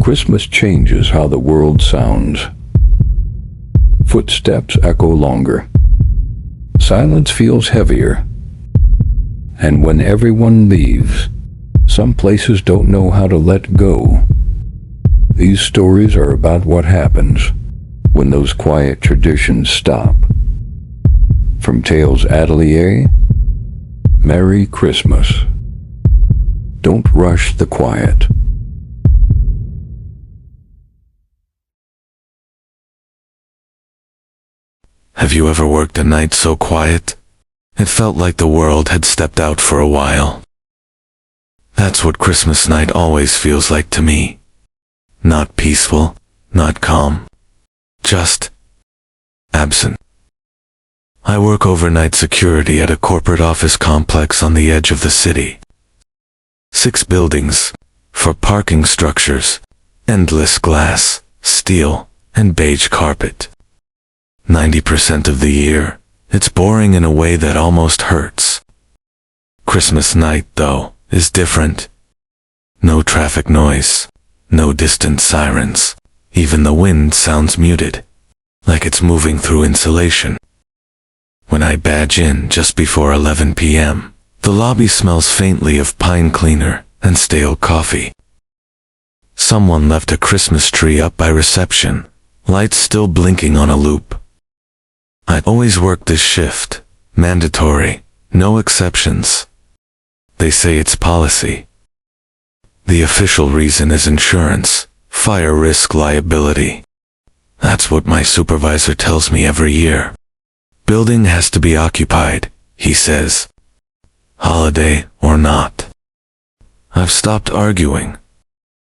Christmas changes how the world sounds. Footsteps echo longer. Silence feels heavier. And when everyone leaves, some places don't know how to let go. These stories are about what happens when those quiet traditions stop. From Tales Atelier, Merry Christmas. Don't rush the quiet. Have you ever worked a night so quiet? It felt like the world had stepped out for a while. That's what Christmas night always feels like to me. Not peaceful, not calm, just absent. I work overnight security at a corporate office complex on the edge of the city. 6 buildings, 4 parking structures, endless glass, steel, and beige carpet. 90% of the year, it's boring in a way that almost hurts. Christmas night, though, is different. No traffic noise, no distant sirens. Even the wind sounds muted, like it's moving through insulation. When I badge in just before 11 p.m., the lobby smells faintly of pine cleaner and stale coffee. Someone left a Christmas tree up by reception, lights still blinking on a loop. I always work this shift, mandatory, no exceptions. They say it's policy. The official reason is insurance, fire risk liability. That's what my supervisor tells me every year. Building has to be occupied, he says. Holiday or not. I've stopped arguing.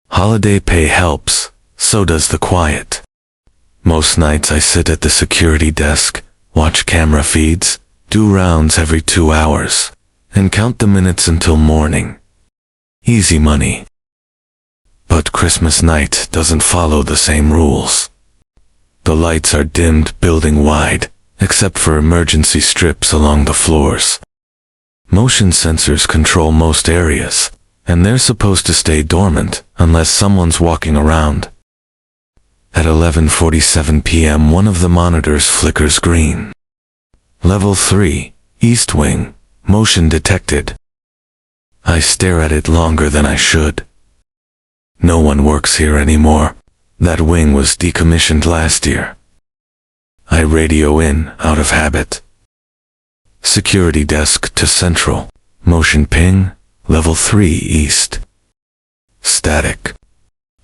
Holiday pay helps, so does the quiet. Most nights I sit at the security desk, watch camera feeds, do rounds every 2 hours, and count the minutes until morning. Easy money. But Christmas night doesn't follow the same rules. The lights are dimmed building wide, except for emergency strips along the floors. Motion sensors control most areas, and they're supposed to stay dormant unless someone's walking around. At 11:47 p.m. one of the monitors flickers green. Level 3, East Wing, motion detected. I stare at it longer than I should. No one works here anymore. That wing was decommissioned last year. I radio in, out of habit. Security desk to central. Motion ping, level 3 east. Static.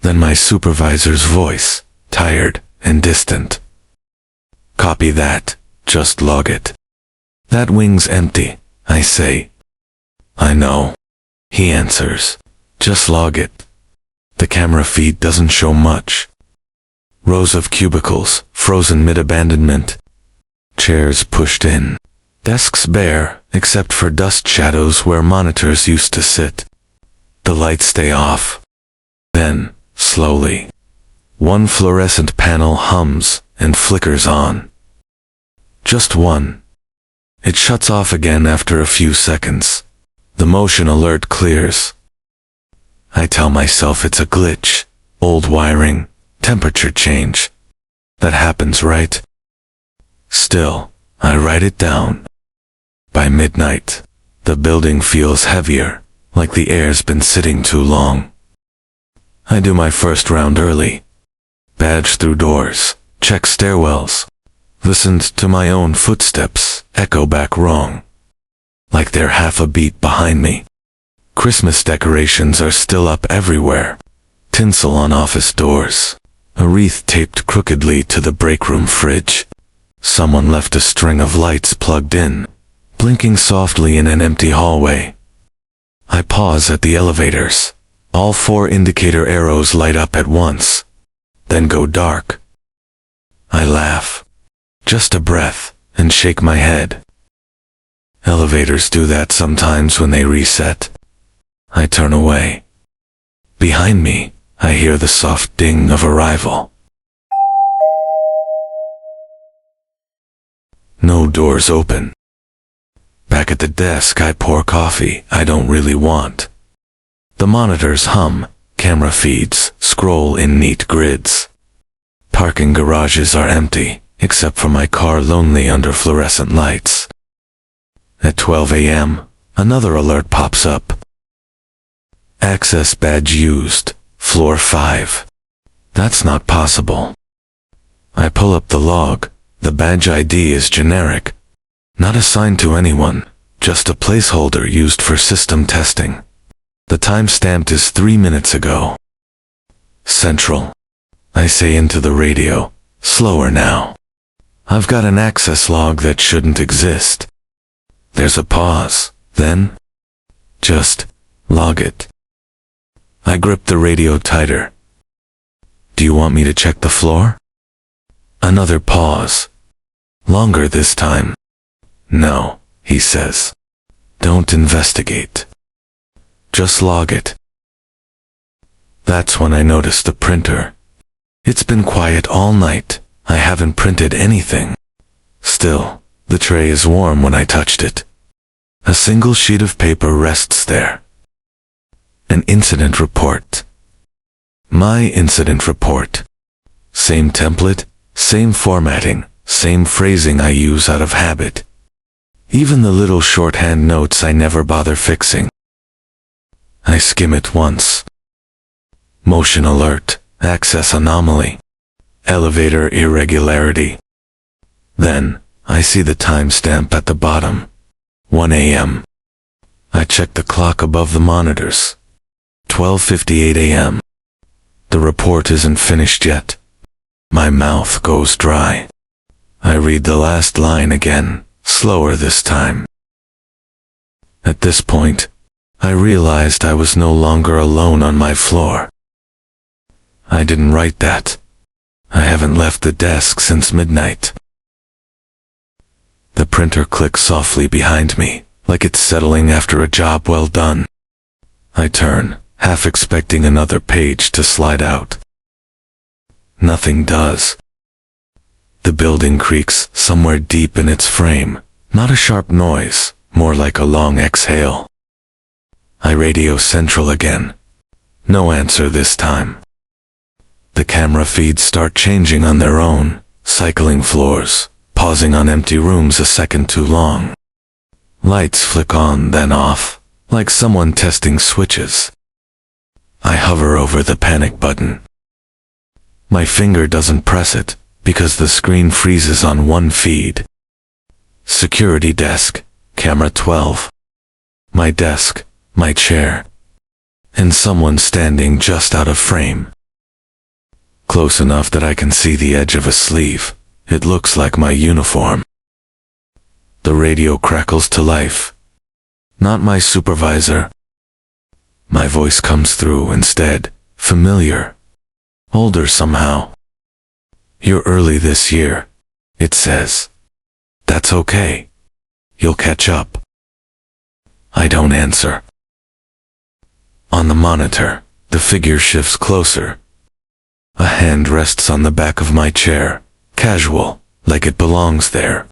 Then my supervisor's voice, tired and distant. Copy that, just log it. That wing's empty, I say. I know. He answers. Just log it. The camera feed doesn't show much. Rows of cubicles, frozen mid-abandonment. Chairs pushed in. Desks bare, except for dust shadows where monitors used to sit. The lights stay off. Then, slowly, one fluorescent panel hums and flickers on. Just one. It shuts off again after a few seconds. The motion alert clears. I tell myself it's a glitch, old wiring, temperature change. That happens, right? Still, I write it down. By midnight, the building feels heavier, like the air's been sitting too long. I do my first round early. Badge through doors, check stairwells. Listened to my own footsteps echo back wrong, like they're half a beat behind me. Christmas decorations are still up everywhere. Tinsel on office doors. A wreath taped crookedly to the break room fridge. Someone left a string of lights plugged in, blinking softly in an empty hallway. I pause at the elevators. All 4 indicator arrows light up at once, then go dark. I laugh. Just a breath, and shake my head. Elevators do that sometimes when they reset. I turn away. Behind me, I hear the soft ding of arrival. No doors open. Back at the desk I pour coffee I don't really want. The monitors hum, Camera feeds scroll in neat grids. Parking garages are empty, except for my car lonely under fluorescent lights. At 12 a.m., another alert pops up. Access badge used, floor 5. That's not possible. I pull up the log. The badge ID is generic, not assigned to anyone, just a placeholder used for system testing. The time stamped is 3 minutes ago. Central. I say into the radio, slower now. I've got an access log that shouldn't exist. There's a pause, then, just log it. I grip the radio tighter. Do you want me to check the floor? Another pause. Longer this time. No, he says. Don't investigate. Just log it. That's when I notice the printer. It's been quiet all night. I haven't printed anything. Still, the tray is warm when I touched it. A single sheet of paper rests there. An incident report. My incident report. Same template, same formatting, same phrasing I use out of habit. Even the little shorthand notes I never bother fixing. I skim it once. Motion alert, access anomaly, elevator irregularity. Then, I see the timestamp at the bottom. 1 a.m. I check the clock above the monitors. 12:58 a.m. The report isn't finished yet. My mouth goes dry. I read the last line again, slower this time. At this point, I realized I was no longer alone on my floor. I didn't write that. I haven't left the desk since midnight. The printer clicks softly behind me, like it's settling after a job well done. I turn, half expecting another page to slide out. Nothing does. The building creaks somewhere deep in its frame, not a sharp noise, more like a long exhale. I radio Central again. No answer this time. The camera feeds start changing on their own, cycling floors, pausing on empty rooms a second too long. Lights flick on then off, like someone testing switches. I hover over the panic button. My finger doesn't press it, because the screen freezes on one feed. Security desk, camera 12. My desk, my chair. And someone standing just out of frame. Close enough that I can see the edge of a sleeve. It looks like my uniform. The radio crackles to life. Not my supervisor. My voice comes through instead, familiar. Older somehow. You're early this year, it says. That's okay. You'll catch up. I don't answer. On the monitor, the figure shifts closer. A hand rests on the back of my chair, casual, like it belongs there.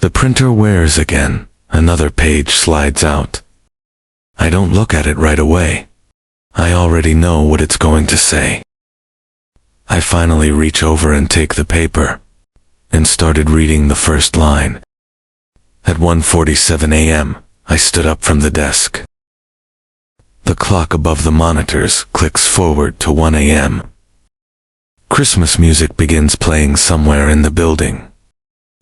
The printer wears again, another page slides out. I don't look at it right away. I already know what it's going to say. I finally reach over and take the paper, and started reading the first line. At 1:47 a.m., I stood up from the desk. The clock above the monitors clicks forward to 1 a.m. Christmas music begins playing somewhere in the building.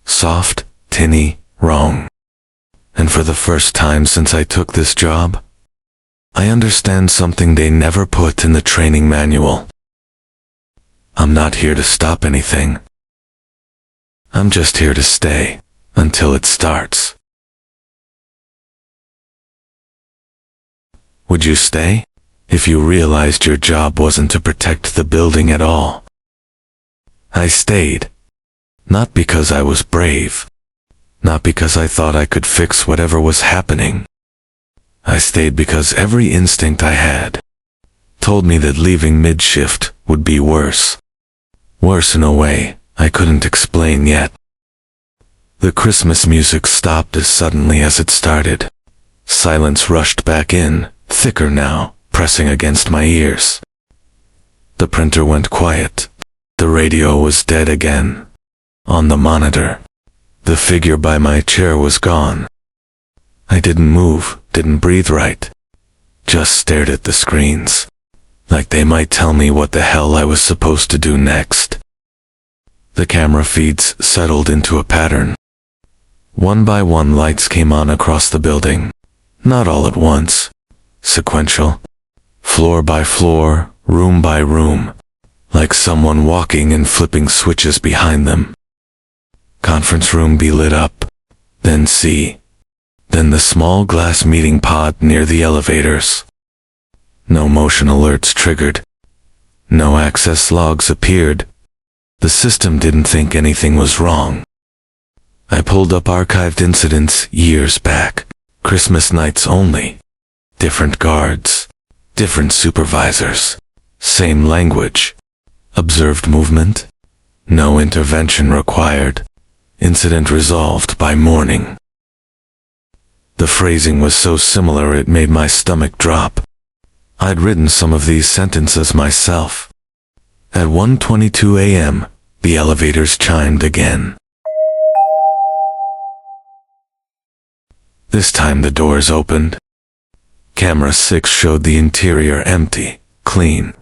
Soft, tinny, wrong. And for the first time since I took this job, I understand something they never put in the training manual. I'm not here to stop anything. I'm just here to stay until it starts. Would you stay if you realized your job wasn't to protect the building at all? I stayed. Not because I was brave. Not because I thought I could fix whatever was happening. I stayed because every instinct I had told me that leaving mid-shift would be worse. Worse in a way I couldn't explain yet. The Christmas music stopped as suddenly as it started. Silence rushed back in, thicker now, pressing against my ears. The printer went quiet. The radio was dead again. On the monitor, the figure by my chair was gone. I didn't move, didn't breathe right. Just stared at the screens, like they might tell me what the hell I was supposed to do next. The camera feeds settled into a pattern. One by one lights came on across the building. Not all at once. Sequential. Floor by floor, room by room. Like someone walking and flipping switches behind them. Conference room be lit up. Then C. Then the small glass meeting pod near the elevators. No motion alerts triggered. No access logs appeared. The system didn't think anything was wrong. I pulled up archived incidents years back. Christmas nights only. Different guards. Different supervisors. Same language. Observed movement. No intervention required. Incident resolved by morning. The phrasing was so similar it made my stomach drop. I'd written some of these sentences myself. At 1:22 a.m., the elevators chimed again. This time the doors opened. Camera 6 showed the interior empty, clean.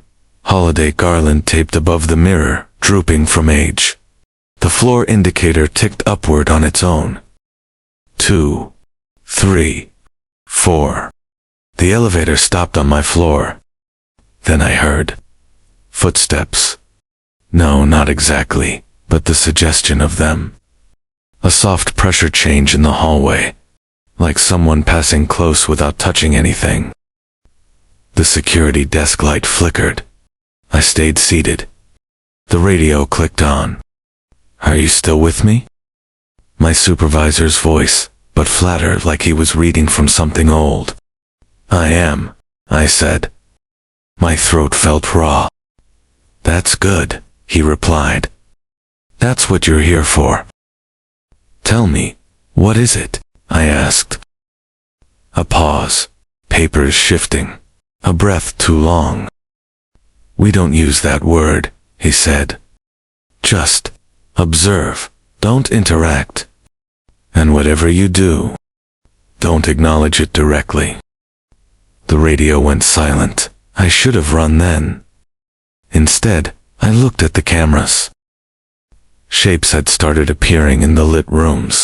Holiday garland taped above the mirror, drooping from age. The floor indicator ticked upward on its own. 2, 3, 4. The elevator stopped on my floor. Then I heard footsteps. No, not exactly, but the suggestion of them. A soft pressure change in the hallway, like someone passing close without touching anything. The security desk light flickered. I stayed seated. The radio clicked on. "Are you still with me?" My supervisor's voice, but flatter, like he was reading from something old. "I am," I said. My throat felt raw. "That's good," he replied. "That's what you're here for." "Tell me, what is it?" I asked. A pause. Papers shifting. A breath too long. "We don't use that word," he said. "Just observe. Don't interact. And whatever you do, don't acknowledge it directly." The radio went silent. I should have run then. Instead, I looked at the cameras. Shapes had started appearing in the lit rooms.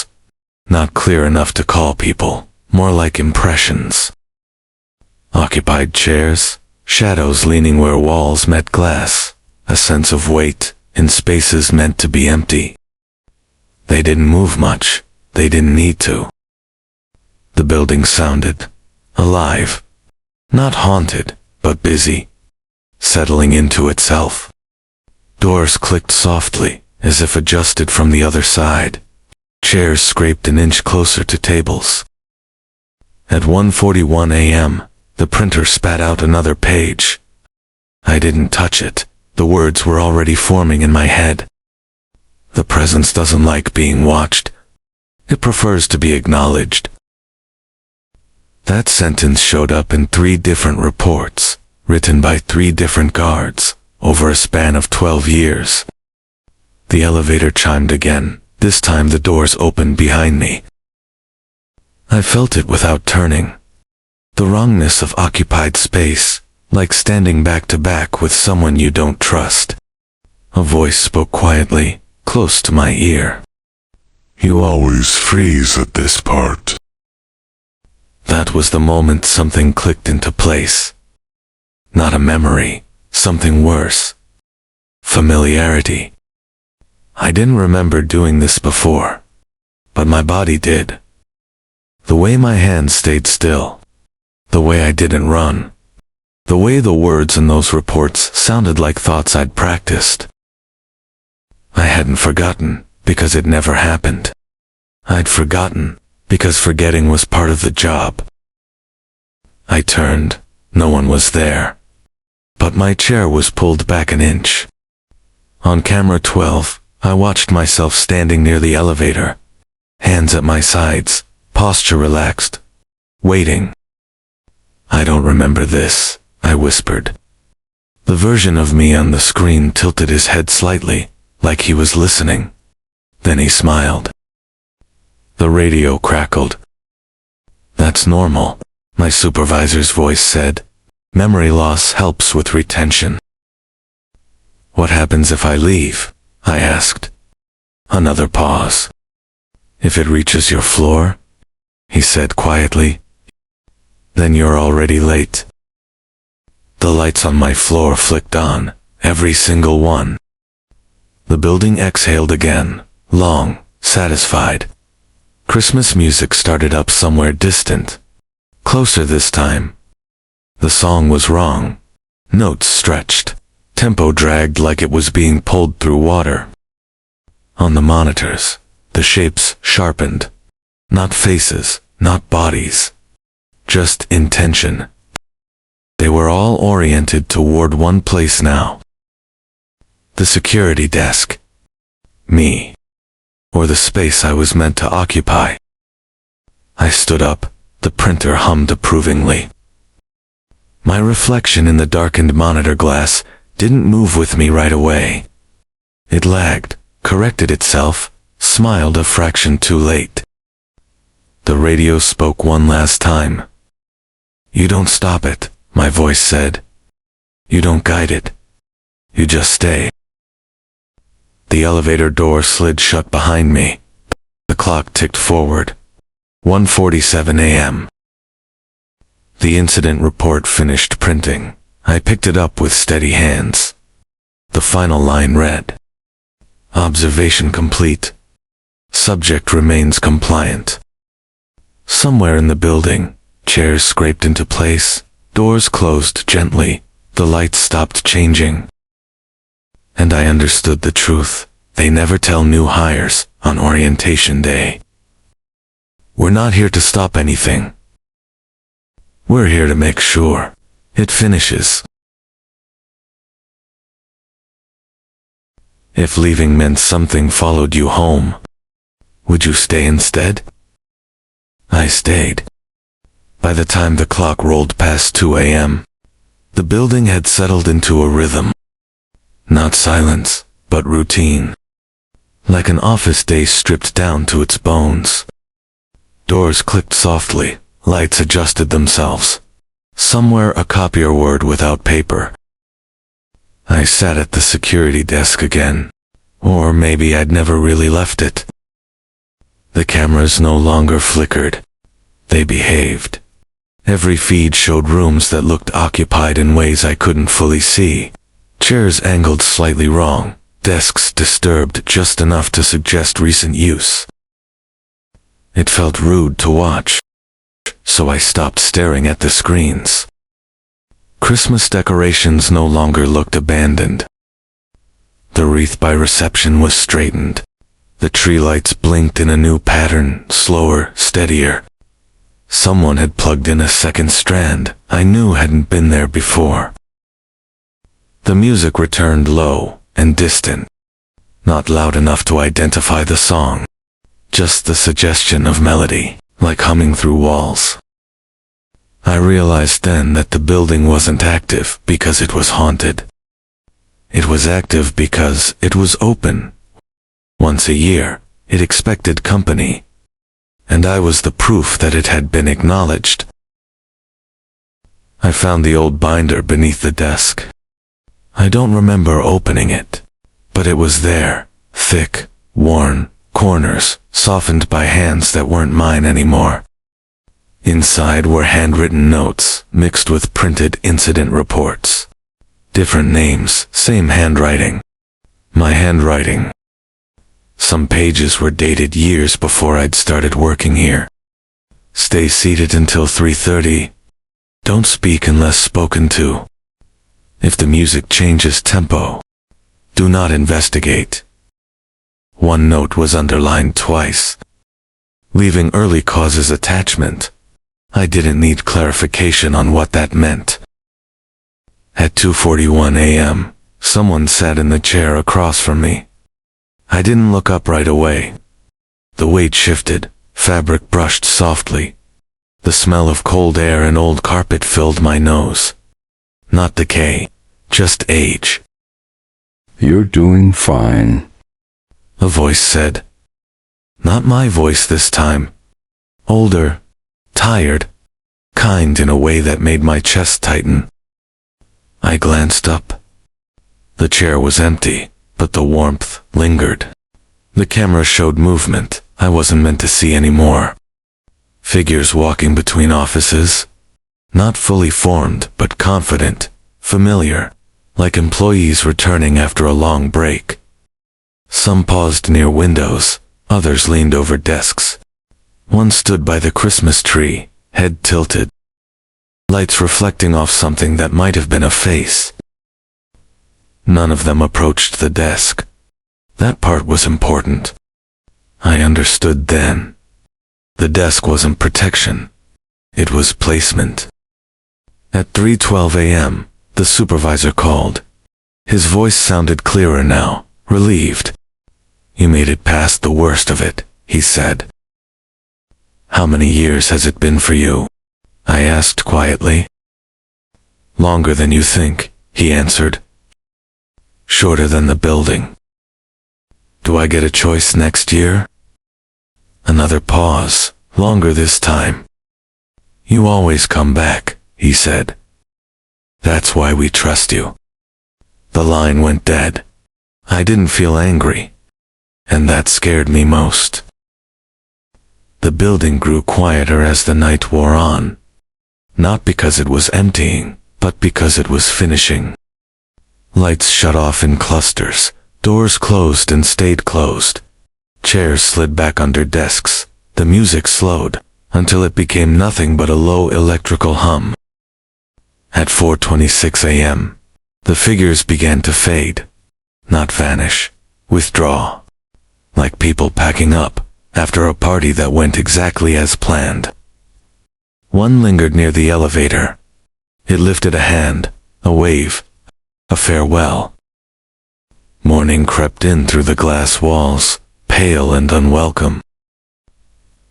Not clear enough to call people, more like impressions. Occupied chairs, shadows leaning where walls met glass, a sense of weight in spaces meant to be empty. They didn't move much. They didn't need to. The building sounded alive. Not haunted, but busy. Settling into itself. Doors clicked softly, as if adjusted from the other side. Chairs scraped an inch closer to tables. At 1:41 a.m., the printer spat out another page. I didn't touch it. The words were already forming in my head. The presence doesn't like being watched. It prefers to be acknowledged. That sentence showed up in 3 different reports, written by 3 different guards, over a span of 12 years. The elevator chimed again. This time the doors opened behind me. I felt it without turning. The wrongness of occupied space, like standing back to back with someone you don't trust. A voice spoke quietly, close to my ear. "You always freeze at this part." That was the moment something clicked into place. Not a memory, something worse. Familiarity. I didn't remember doing this before, but my body did. The way my hands stayed still. The way I didn't run. The way the words in those reports sounded like thoughts I'd practiced. I hadn't forgotten, because it never happened. I'd forgotten, because forgetting was part of the job. I turned. No one was there. But my chair was pulled back an inch. On camera 12, I watched myself standing near the elevator. Hands at my sides, posture relaxed. Waiting. "I don't remember this," I whispered. The version of me on the screen tilted his head slightly, like he was listening. Then he smiled. The radio crackled. That's normal, my supervisor's voice said. Memory loss helps with retention. What happens if I leave? I asked. Another pause. If it reaches your floor, he said quietly, then you're already late. The lights on my floor flicked on, every single one. The building exhaled again, long, satisfied. Christmas music started up somewhere distant. Closer this time. The song was wrong. Notes stretched. Tempo dragged like it was being pulled through water. On the monitors, the shapes sharpened. Not faces, not bodies. Just intention. They were all oriented toward one place now. The security desk. Me. Or the space I was meant to occupy. I stood up. The printer hummed approvingly. My reflection in the darkened monitor glass didn't move with me right away. It lagged, corrected itself, smiled a fraction too late. The radio spoke one last time. You don't stop it, my voice said. You don't guide it. You just stay. The elevator door slid shut behind me. The clock ticked forward. 1:47 a.m. The incident report finished printing. I picked it up with steady hands. The final line read, observation complete. Subject remains compliant. Somewhere in the building, chairs scraped into place, doors closed gently, the lights stopped changing. And I understood the truth. They never tell new hires on orientation day. We're not here to stop anything. We're here to make sure it finishes. If leaving meant something followed you home, would you stay instead? I stayed. By the time the clock rolled past 2 a.m., the building had settled into a rhythm. Not silence, but routine. Like an office day stripped down to its bones. Doors clicked softly, lights adjusted themselves. Somewhere a copier word without paper. I sat at the security desk again. Or maybe I'd never really left it. The cameras no longer flickered. They behaved. Every feed showed rooms that looked occupied in ways I couldn't fully see. Chairs angled slightly wrong, desks disturbed just enough to suggest recent use. It felt rude to watch, so I stopped staring at the screens. Christmas decorations no longer looked abandoned. The wreath by reception was straightened. The tree lights blinked in a new pattern, slower, steadier. Someone had plugged in a second strand I knew hadn't been there before. The music returned low and distant. Not loud enough to identify the song. Just the suggestion of melody, like humming through walls. I realized then that the building wasn't active because it was haunted. It was active because it was open. Once a year, it expected company. And I was the proof that it had been acknowledged. I found the old binder beneath the desk. I don't remember opening it, but it was there, thick, worn, corners softened by hands that weren't mine anymore. Inside were handwritten notes mixed with printed incident reports. Different names, same handwriting. My handwriting. Some pages were dated years before I'd started working here. Stay seated until 3:30. Don't speak unless spoken to. If the music changes tempo, do not investigate. One note was underlined twice. Leaving early causes attachment. I didn't need clarification on what that meant. At 2:41 a.m., someone sat in the chair across from me. I didn't look up right away. The weight shifted, fabric brushed softly. The smell of cold air and old carpet filled my nose. Not decay, just age. You're doing fine. A voice said. Not my voice this time. Older, tired, kind in a way that made my chest tighten. I glanced up. The chair was empty, but the warmth lingered. The camera showed movement I wasn't meant to see anymore. Figures walking between offices. Not fully formed, but confident, familiar, like employees returning after a long break. Some paused near windows, others leaned over desks. One stood by the Christmas tree, head tilted. Lights reflecting off something that might have been a face. None of them approached the desk. That part was important. I understood then. The desk wasn't protection. It was placement. At 3:12 a.m., the supervisor called. His voice sounded clearer now, relieved. You made it past the worst of it, he said. How many years has it been for you? I asked quietly. Longer than you think, he answered. Shorter than the building. Do I get a choice next year? Another pause, longer this time. You always come back, he said. That's why we trust you. The line went dead. I didn't feel angry. And that scared me most. The building grew quieter as the night wore on. Not because it was emptying, but because it was finishing. Lights shut off in clusters, doors closed and stayed closed. Chairs slid back under desks, the music slowed, until it became nothing but a low electrical hum. At 4:26 a.m., the figures began to fade. Not vanish, withdraw. Like people packing up, after a party that went exactly as planned. One lingered near the elevator. It lifted a hand, a wave, a farewell. Morning crept in through the glass walls, pale and unwelcome.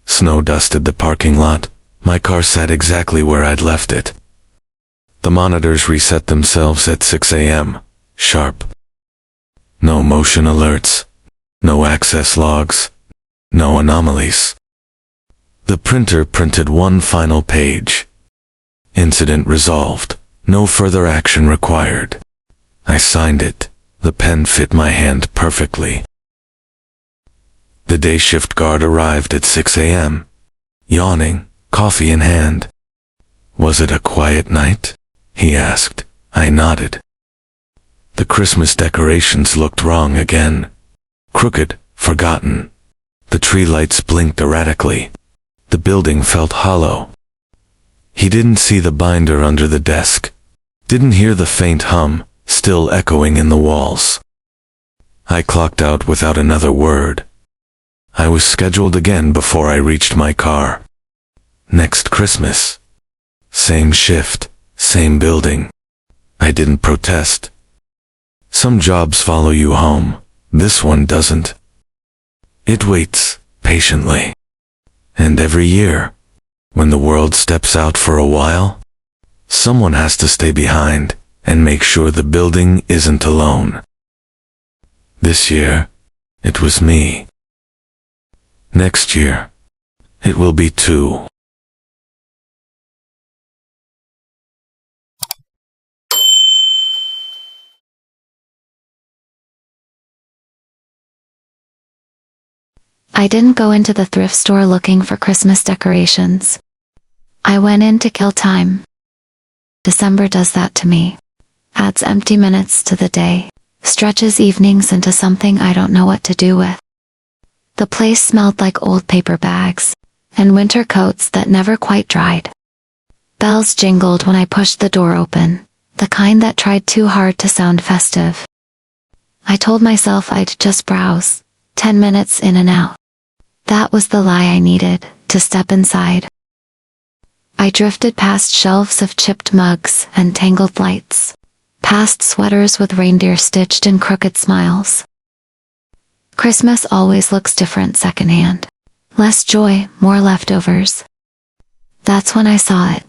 Snow dusted the parking lot. My car sat exactly where I'd left it. The monitors reset themselves at 6 a.m., sharp. No motion alerts, no access logs, no anomalies. The printer printed one final page. Incident resolved, no further action required. I signed it. The pen fit my hand perfectly. The day shift guard arrived at 6 a.m., yawning, coffee in hand. Was it a quiet night? He asked. I nodded. The Christmas decorations looked wrong again. Crooked, forgotten. The tree lights blinked erratically. The building felt hollow. He didn't see the binder under the desk. Didn't hear the faint hum, still echoing in the walls. I clocked out without another word. I was scheduled again before I reached my car. Next Christmas. Same shift, same building. I didn't protest. Some jobs follow you home. This one doesn't. It waits, patiently. And every year, when the world steps out for a while, someone has to stay behind and make sure the building isn't alone. This year, it was me. Next year, it will be two. I didn't go into the thrift store looking for Christmas decorations. I went in to kill time. December does that to me. Adds empty minutes to the day, stretches evenings into something I don't know what to do with. The place smelled like old paper bags, and winter coats that never quite dried. Bells jingled when I pushed the door open, the kind that tried too hard to sound festive. I told myself I'd just browse, 10 minutes in and out. That was the lie I needed, to step inside. I drifted past shelves of chipped mugs and tangled lights, past sweaters with reindeer stitched in crooked smiles. Christmas always looks different secondhand. Less joy, more leftovers. That's when I saw it.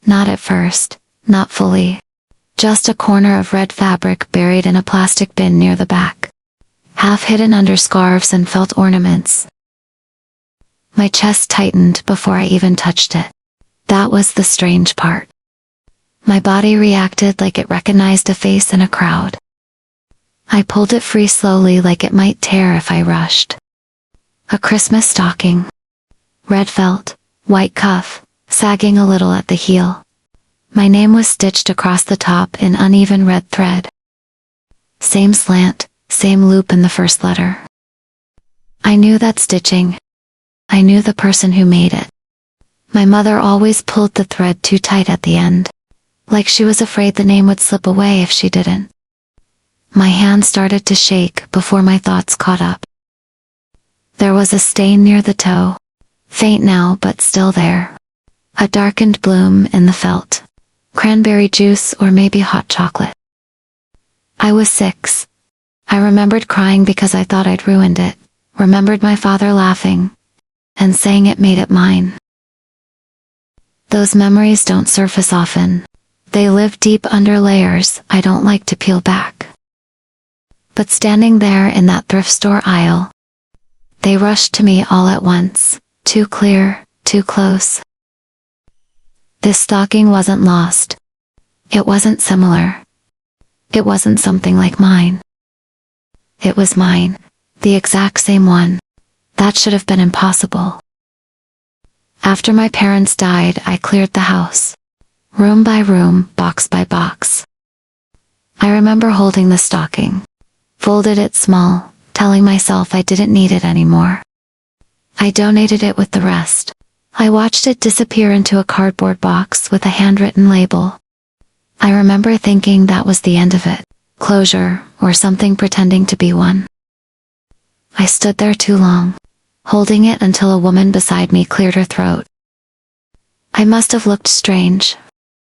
Not at first, not fully, Just a corner of red fabric buried in a plastic bin near the back, half hidden under scarves and felt ornaments. My chest tightened before I even touched it. That was the strange part. My body reacted like it recognized a face in a crowd. I pulled it free slowly, like it might tear if I rushed. A Christmas stocking. Red felt, white cuff, sagging a little at the heel. My name was stitched across the top in uneven red thread. Same slant, same loop in the first letter. I knew that stitching. I knew the person who made it. My mother always pulled the thread too tight at the end, like she was afraid the name would slip away if she didn't. My hand started to shake before my thoughts caught up. There was a stain near the toe, faint now but still there. A darkened bloom in the felt. Cranberry juice or maybe hot chocolate. I was 6. I remembered crying because I thought I'd ruined it, remembered my father laughing, and saying it made it mine. Those memories don't surface often. They live deep under layers I don't like to peel back. But standing there in that thrift store aisle, they rushed to me all at once, too clear, too close. This stocking wasn't lost. It wasn't similar. It wasn't something like mine. It was mine, the exact same one. That should have been impossible. After my parents died, I cleared the house. Room by room, box by box. I remember holding the stocking. Folded it small, telling myself I didn't need it anymore. I donated it with the rest. I watched it disappear into a cardboard box with a handwritten label. I remember thinking that was the end of it. Closure, or something pretending to be one. I stood there too long, holding it until a woman beside me cleared her throat. I must have looked strange,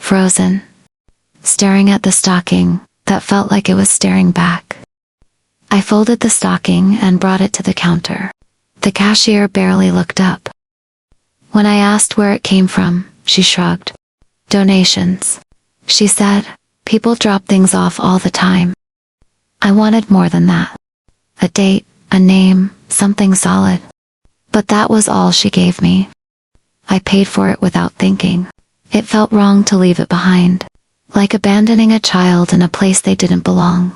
frozen, staring at the stocking that felt like it was staring back. I folded the stocking and brought it to the counter. The cashier barely looked up. When I asked where it came from, she shrugged. Donations. She said, people drop things off all the time. I wanted more than that. A date, a name, something solid. But that was all she gave me. I paid for it without thinking. It felt wrong to leave it behind, like abandoning a child in a place they didn't belong.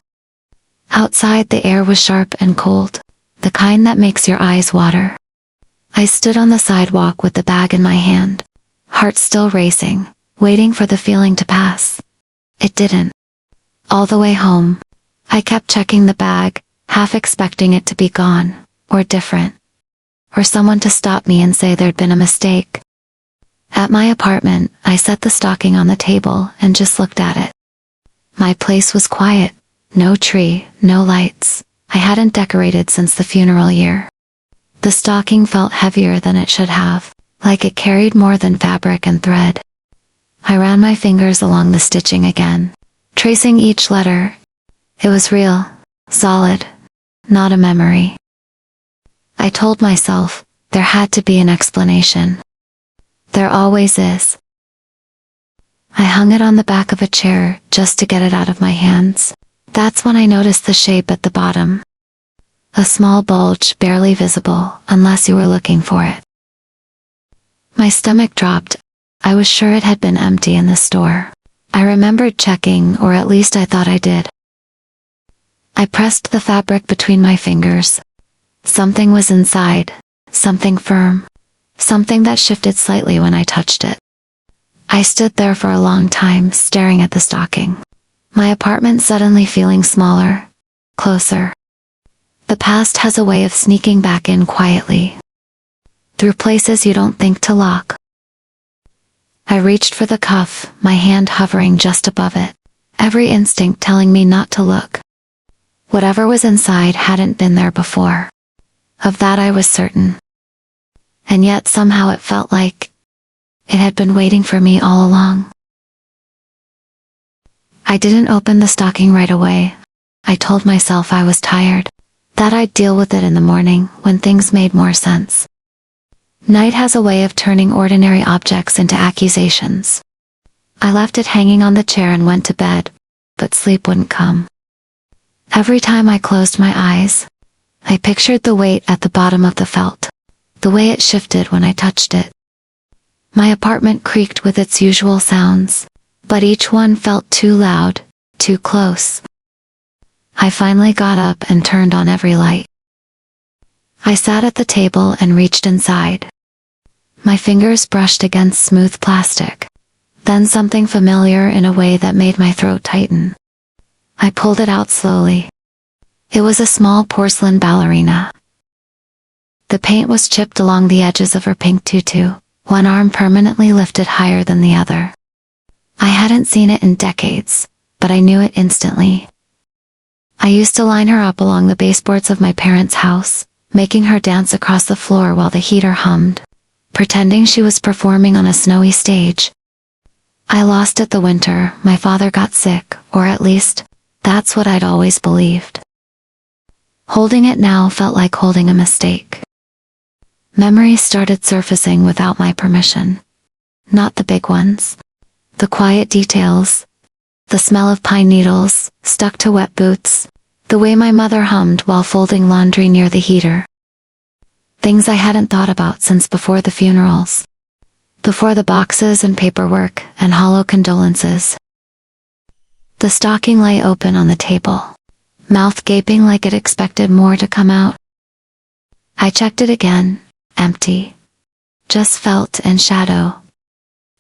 Outside the air was sharp and cold, the kind that makes your eyes water. I stood on the sidewalk with the bag in my hand, heart still racing, waiting for the feeling to pass. It didn't. All the way home, I kept checking the bag, half expecting it to be gone, or different, or someone to stop me and say there'd been a mistake. At my apartment, I set the stocking on the table and just looked at it. My place was quiet, no tree, no lights. I hadn't decorated since the funeral year. The stocking felt heavier than it should have, like it carried more than fabric and thread. I ran my fingers along the stitching again, tracing each letter. It was real, solid, not a memory. I told myself, there had to be an explanation. There always is. I hung it on the back of a chair just to get it out of my hands. That's when I noticed the shape at the bottom. A small bulge barely visible unless you were looking for it. My stomach dropped. I was sure it had been empty in the store. I remembered checking, or at least I thought I did. I pressed the fabric between my fingers. Something was inside, something firm, something that shifted slightly when I touched it. I stood there for a long time, staring at the stocking. My apartment suddenly feeling smaller, closer. The past has a way of sneaking back in quietly, through places you don't think to lock. I reached for the cuff, my hand hovering just above it, every instinct telling me not to look. Whatever was inside hadn't been there before. Of that I was certain. And yet somehow it felt like it had been waiting for me all along. I didn't open the stocking right away. I told myself I was tired, that I'd deal with it in the morning when things made more sense. Night has a way of turning ordinary objects into accusations. I left it hanging on the chair and went to bed, but sleep wouldn't come. Every time I closed my eyes, I pictured the weight at the bottom of the felt, the way it shifted when I touched it. My apartment creaked with its usual sounds, but each one felt too loud, too close. I finally got up and turned on every light. I sat at the table and reached inside. My fingers brushed against smooth plastic, then something familiar in a way that made my throat tighten. I pulled it out slowly. It was a small porcelain ballerina. The paint was chipped along the edges of her pink tutu, one arm permanently lifted higher than the other. I hadn't seen it in decades, but I knew it instantly. I used to line her up along the baseboards of my parents' house, making her dance across the floor while the heater hummed, pretending she was performing on a snowy stage. I lost it the winter my father got sick, or at least, that's what I'd always believed. Holding it now felt like holding a mistake. Memories started surfacing without my permission. Not the big ones. The quiet details. The smell of pine needles, stuck to wet boots. The way my mother hummed while folding laundry near the heater. Things I hadn't thought about since before the funerals. Before the boxes and paperwork and hollow condolences. The stocking lay open on the table, mouth gaping like it expected more to come out. I checked it again. Empty. Just felt and shadow.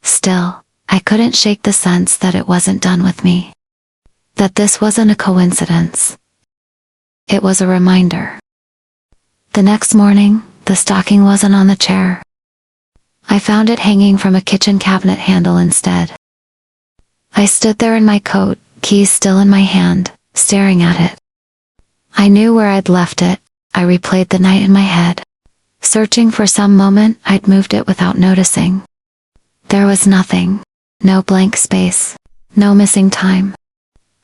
Still, I couldn't shake the sense that it wasn't done with me. That this wasn't a coincidence. It was a reminder. The next morning, the stocking wasn't on the chair. I found it hanging from a kitchen cabinet handle instead. I stood there in my coat, keys still in my hand, staring at it. I knew where I'd left it. I replayed the night in my head, searching for some moment I'd moved it without noticing. There was nothing. No blank space. No missing time.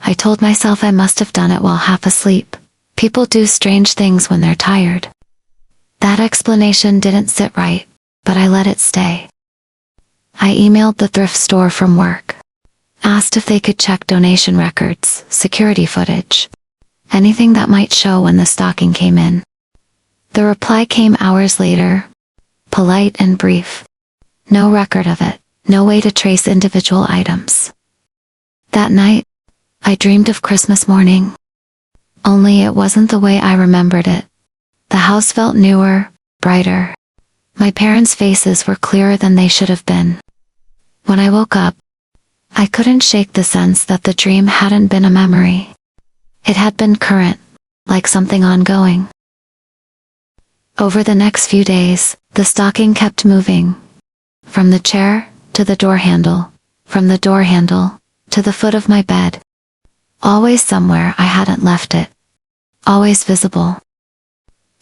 I told myself I must have done it while half asleep. People do strange things when they're tired. That explanation didn't sit right, but I let it stay. I emailed the thrift store from work. Asked if they could check donation records, security footage. Anything that might show when the stocking came in. The reply came hours later. Polite and brief. No record of it, no way to trace individual items. That night, I dreamed of Christmas morning. Only it wasn't the way I remembered it. The house felt newer, brighter. My parents' faces were clearer than they should have been. When I woke up, I couldn't shake the sense that the dream hadn't been a memory. It had been current, like something ongoing. Over the next few days, the stocking kept moving. From the chair, to the door handle. From the door handle, to the foot of my bed. Always somewhere I hadn't left it. Always visible.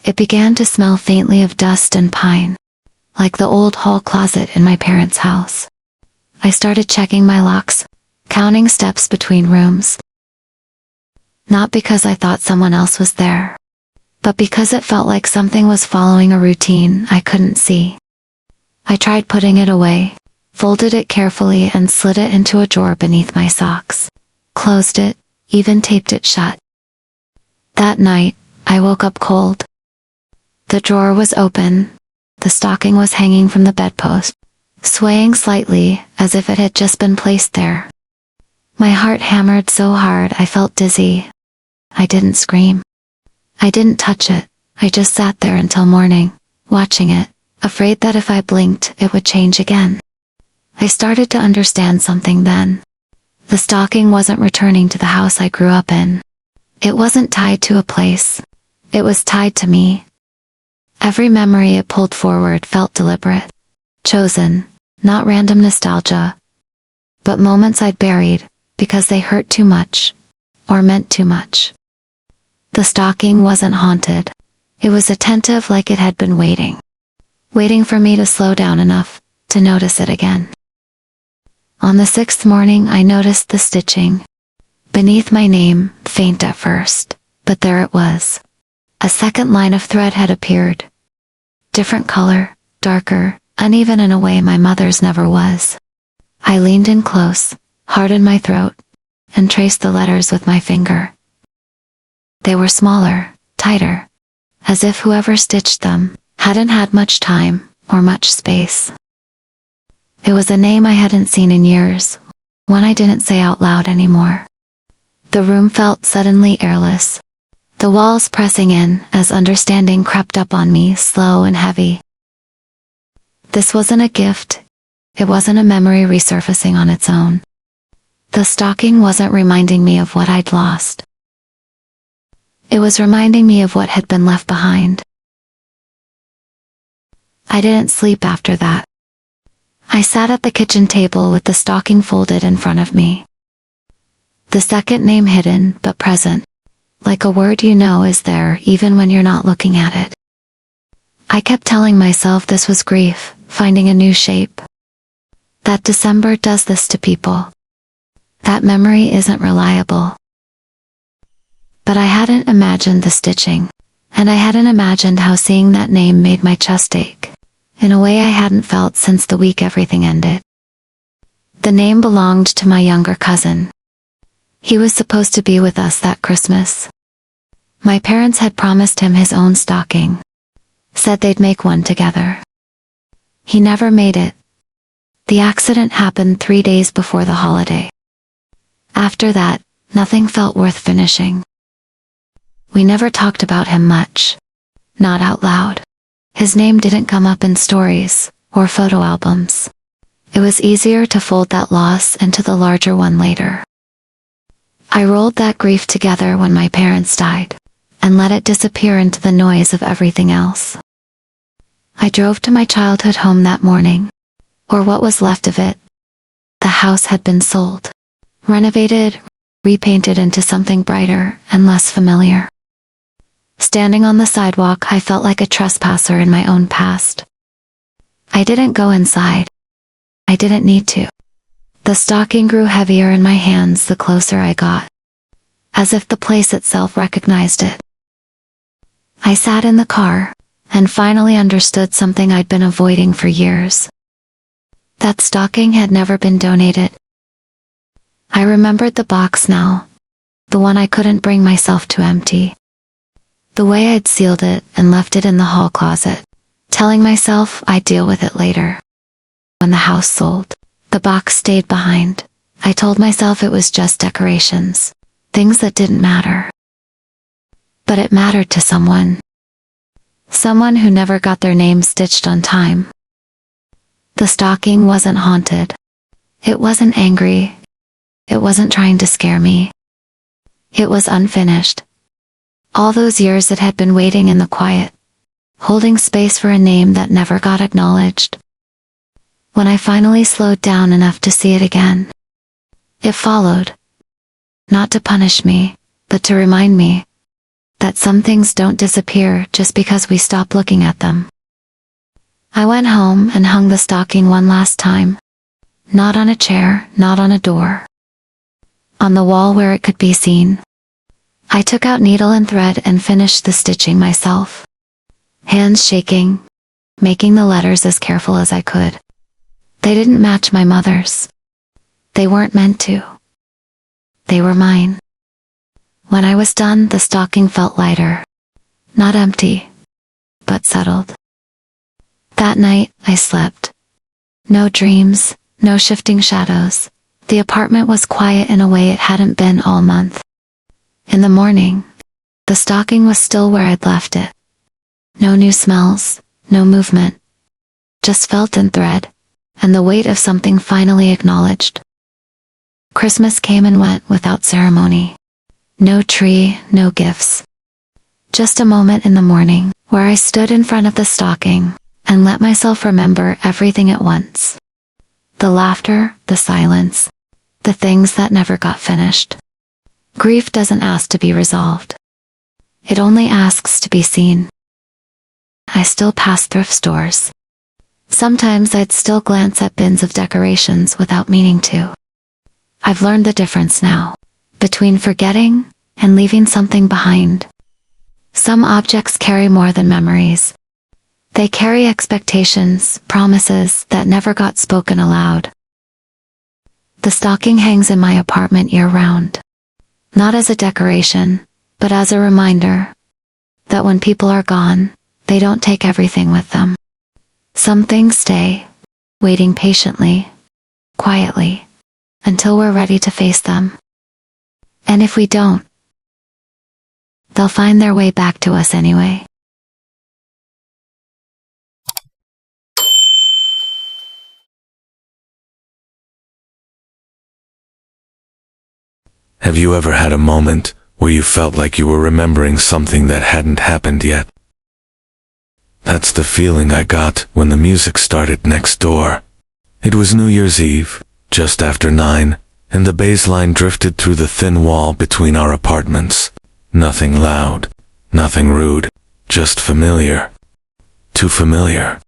It began to smell faintly of dust and pine, like the old hall closet in my parents' house. I started checking my locks, counting steps between rooms. Not because I thought someone else was there, but because it felt like something was following a routine I couldn't see. I tried putting it away, folded it carefully and slid it into a drawer beneath my socks. Closed it, even taped it shut. That night, I woke up cold. The drawer was open. The stocking was hanging from the bedpost, swaying slightly as if it had just been placed there. My heart hammered so hard I felt dizzy. I didn't scream. I didn't touch it. I just sat there until morning, watching it, afraid that if I blinked, it would change again. I started to understand something then. The stocking wasn't returning to the house I grew up in. It wasn't tied to a place. It was tied to me. Every memory it pulled forward felt deliberate, chosen, not random nostalgia, but moments I'd buried because they hurt too much, or meant too much. The stocking wasn't haunted. It was attentive, like it had been waiting for me to slow down enough to notice it again. On the 6th morning I noticed the stitching. Beneath my name, faint at first, but there it was. A second line of thread had appeared. Different color, darker, uneven in a way my mother's never was. I leaned in close, hard in my throat. and traced the letters with my finger. They were smaller, tighter, as if whoever stitched them hadn't had much time or much space. It was a name I hadn't seen in years, one I didn't say out loud anymore. The room felt suddenly airless, the walls pressing in as understanding crept up on me slow and heavy. This wasn't a gift, it wasn't a memory resurfacing on its own. The stocking wasn't reminding me of what I'd lost. It was reminding me of what had been left behind. I didn't sleep after that. I sat at the kitchen table with the stocking folded in front of me. The second name hidden but present, like a word you know is there even when you're not looking at it. I kept telling myself this was grief, finding a new shape. That December does this to people. That memory isn't reliable. But I hadn't imagined the stitching, and I hadn't imagined how seeing that name made my chest ache, in a way I hadn't felt since the week everything ended. The name belonged to my younger cousin. He was supposed to be with us that Christmas. My parents had promised him his own stocking, said they'd make one together. He never made it. The accident happened 3 days before the holiday. After that, nothing felt worth finishing. We never talked about him much. Not out loud. His name didn't come up in stories or photo albums. It was easier to fold that loss into the larger one later. I rolled that grief together when my parents died, and let it disappear into the noise of everything else. I drove to my childhood home that morning, or what was left of it. The house had been sold, renovated, repainted into something brighter and less familiar. Standing on the sidewalk, I felt like a trespasser in my own past. I didn't go inside. I didn't need to. The stocking grew heavier in my hands the closer I got, as if the place itself recognized it. I sat in the car, and finally understood something I'd been avoiding for years. That stocking had never been donated. I remembered the box now, the one I couldn't bring myself to empty. The way I'd sealed it and left it in the hall closet, telling myself I'd deal with it later. When the house sold, the box stayed behind. I told myself it was just decorations, things that didn't matter. But it mattered to someone. Someone who never got their name stitched on time. The stocking wasn't haunted. It wasn't angry. It wasn't trying to scare me. It was unfinished. All those years it had been waiting in the quiet, holding space for a name that never got acknowledged. When I finally slowed down enough to see it again, it followed. Not to punish me, but to remind me that some things don't disappear just because we stop looking at them. I went home and hung the stocking one last time. Not on a chair, not on a door. On the wall where it could be seen. I took out needle and thread and finished the stitching myself. Hands shaking, making the letters as careful as I could. They didn't match my mother's. They weren't meant to. They were mine. When I was done, the stocking felt lighter. Not empty, but settled. That night, I slept. No dreams, no shifting shadows. The apartment was quiet in a way it hadn't been all month. In the morning, the stocking was still where I'd left it. No new smells, no movement. Just felt and thread, and the weight of something finally acknowledged. Christmas came and went without ceremony. No tree, no gifts. Just a moment in the morning, where I stood in front of the stocking, and let myself remember everything at once. The laughter, the silence, the things that never got finished. Grief doesn't ask to be resolved. It only asks to be seen. I still pass thrift stores. Sometimes I'd still glance at bins of decorations without meaning to. I've learned the difference now, between forgetting and leaving something behind. Some objects carry more than memories. They carry expectations, promises that never got spoken aloud. The stocking hangs in my apartment year-round. Not as a decoration, but as a reminder that when people are gone, they don't take everything with them. Some things stay, waiting patiently, quietly, until we're ready to face them. And if we don't, they'll find their way back to us anyway. Have you ever had a moment where you felt like you were remembering something that hadn't happened yet? That's the feeling I got when the music started next door. It was New Year's Eve, just after 9, and the bass line drifted through the thin wall between our apartments. Nothing loud, nothing rude, just familiar. Too familiar.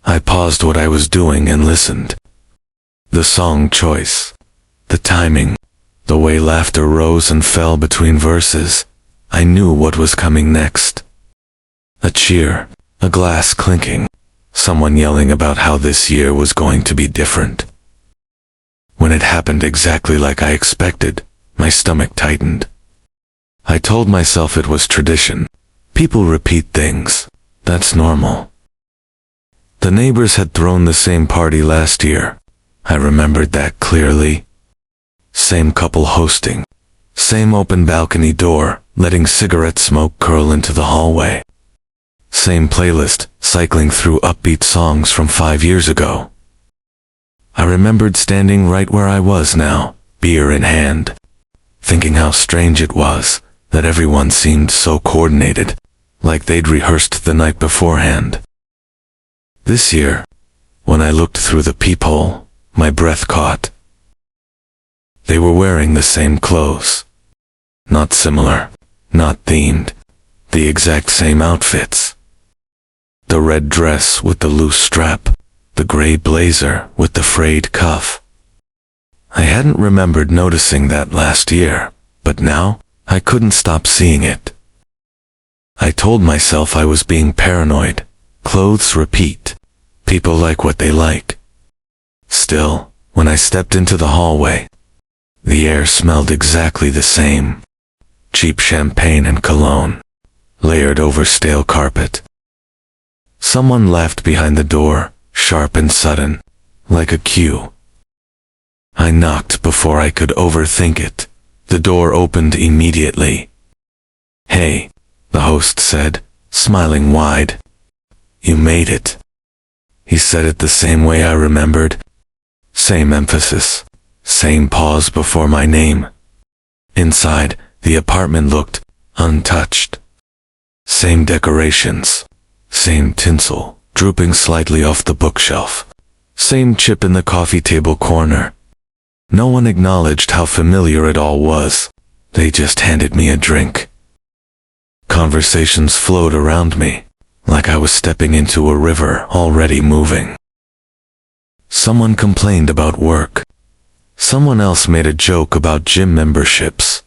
I paused what I was doing and listened. The song choice, the timing, the way laughter rose and fell between verses. I knew what was coming next. A cheer, a glass clinking, someone yelling about how this year was going to be different. When it happened exactly like I expected, my stomach tightened. I told myself it was tradition. People repeat things. That's normal. The neighbors had thrown the same party last year. I remembered that clearly. Same couple hosting. Same open balcony door, letting cigarette smoke curl into the hallway. Same playlist, cycling through upbeat songs from 5 years ago. I remembered standing right where I was now, beer in hand, thinking how strange it was that everyone seemed so coordinated, like they'd rehearsed the night beforehand. This year, when I looked through the peephole, my breath caught. They were wearing the same clothes. Not similar, not themed, the exact same outfits. The red dress with the loose strap, the gray blazer with the frayed cuff. I hadn't remembered noticing that last year, but now I couldn't stop seeing it. I told myself I was being paranoid. Clothes repeat. People like what they like. Still, when I stepped into the hallway, the air smelled exactly the same. Cheap champagne and cologne, layered over stale carpet. Someone laughed behind the door, sharp and sudden, like a cue. I knocked before I could overthink it. The door opened immediately. "Hey," the host said, smiling wide. "You made it." He said it the same way I remembered. Same emphasis, same pause before my name. Inside, the apartment looked untouched. Same decorations, same tinsel, drooping slightly off the bookshelf. Same chip in the coffee table corner. No one acknowledged how familiar it all was. They just handed me a drink. Conversations flowed around me, like I was stepping into a river already moving. Someone complained about work. Someone else made a joke about gym memberships.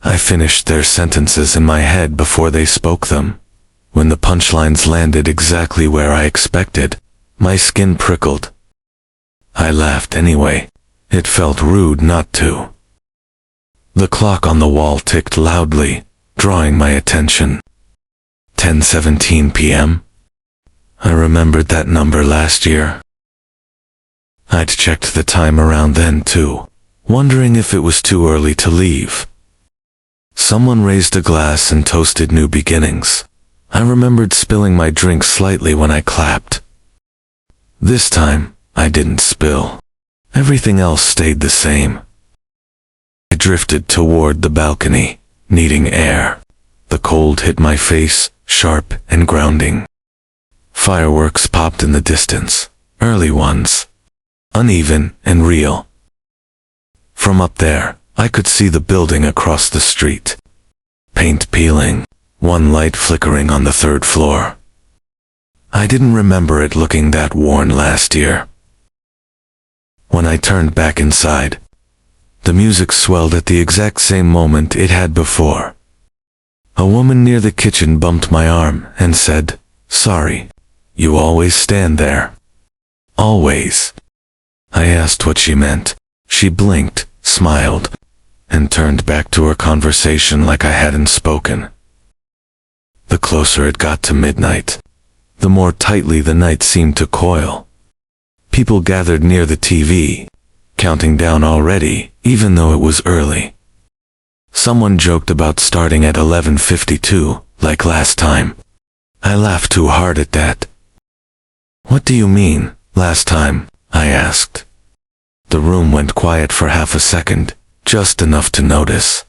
I finished their sentences in my head before they spoke them. When the punchlines landed exactly where I expected, my skin prickled. I laughed anyway. It felt rude not to. The clock on the wall ticked loudly, drawing my attention. 10:17 p.m. I remembered that number last year. I'd checked the time around then too, wondering if it was too early to leave. Someone raised a glass and toasted new beginnings. I remembered spilling my drink slightly when I clapped. This time, I didn't spill. Everything else stayed the same. I drifted toward the balcony, needing air. The cold hit my face, sharp and grounding. Fireworks popped in the distance, early ones, uneven and real. From up there, I could see the building across the street. Paint peeling, one light flickering on the 3rd floor. I didn't remember it looking that worn last year. When I turned back inside, the music swelled at the exact same moment it had before. A woman near the kitchen bumped my arm and said, "Sorry, you always stand there." Always. I asked what she meant. She blinked, smiled, and turned back to her conversation like I hadn't spoken. The closer it got to midnight, the more tightly the night seemed to coil. People gathered near the TV, counting down already, even though it was early. Someone joked about starting at 11:52, like last time. I laughed too hard at that. "What do you mean, last time?" I asked. The room went quiet for half a second, just enough to notice.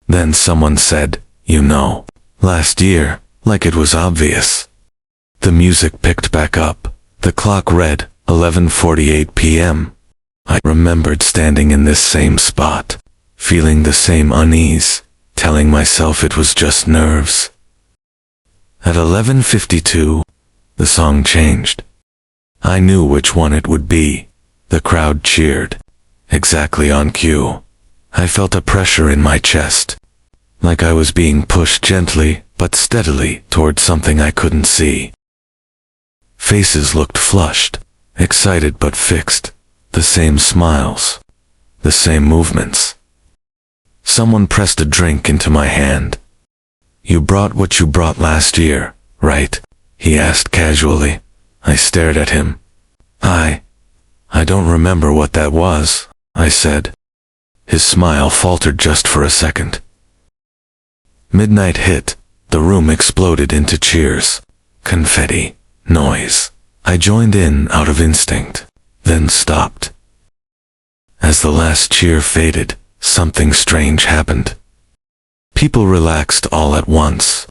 Then someone said, "You know, last year," like it was obvious. The music picked back up. The clock read 11:48 p.m. I remembered standing in this same spot, feeling the same unease, telling myself it was just nerves. At 11:52, the song changed. I knew which one it would be. The crowd cheered, exactly on cue. I felt a pressure in my chest, like I was being pushed gently but steadily toward something I couldn't see. Faces looked flushed, excited but fixed, the same smiles, the same movements. Someone pressed a drink into my hand. "You brought what you brought last year, right?" he asked casually. I stared at him. I don't remember what that was," I said. His smile faltered just for a second. Midnight hit. The room exploded into cheers, confetti, noise. I joined in out of instinct, then stopped. As the last cheer faded, something strange happened. People relaxed all at once.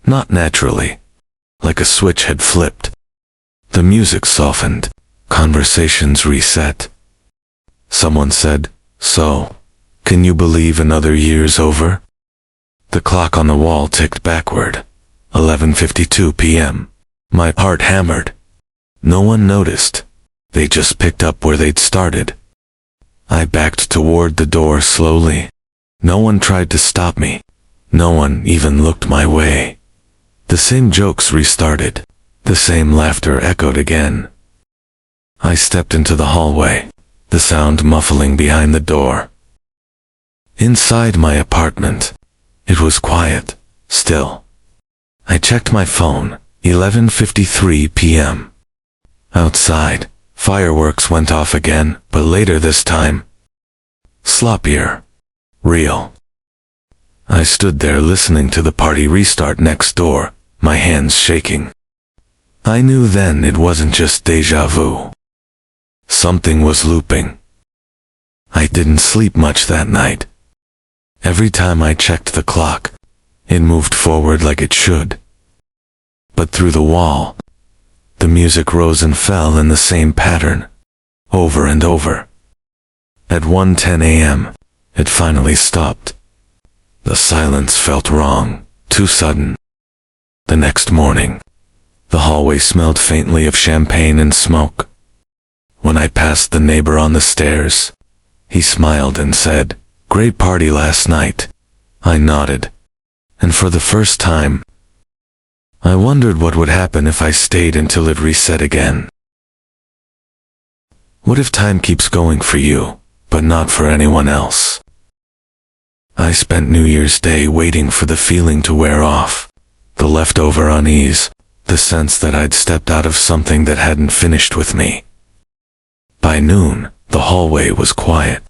Not naturally, like a switch had flipped. The music softened, conversations reset. Someone said, "So, can you believe another year's over?" The clock on the wall ticked backward. 11:52 p.m. My heart hammered. No one noticed. They just picked up where they'd started. I backed toward the door slowly. No one tried to stop me. No one even looked my way. The same jokes restarted. The same laughter echoed again. I stepped into the hallway, the sound muffling behind the door. Inside my apartment, it was quiet, still. I checked my phone, 11:53 p.m. Outside, fireworks went off again, but later this time. Sloppier. Real. I stood there listening to the party restart next door, my hands shaking. I knew then it wasn't just déjà vu. Something was looping. I didn't sleep much that night. Every time I checked the clock, it moved forward like it should. But through the wall, the music rose and fell in the same pattern, over and over. At 1:10 a.m., it finally stopped. The silence felt wrong, too sudden. The next morning, the hallway smelled faintly of champagne and smoke. When I passed the neighbor on the stairs, he smiled and said, "Great party last night." I nodded, and for the first time, I wondered what would happen if I stayed until it reset again. What if time keeps going for you, but not for anyone else? I spent New Year's Day waiting for the feeling to wear off, the leftover unease, the sense that I'd stepped out of something that hadn't finished with me. By noon, the hallway was quiet.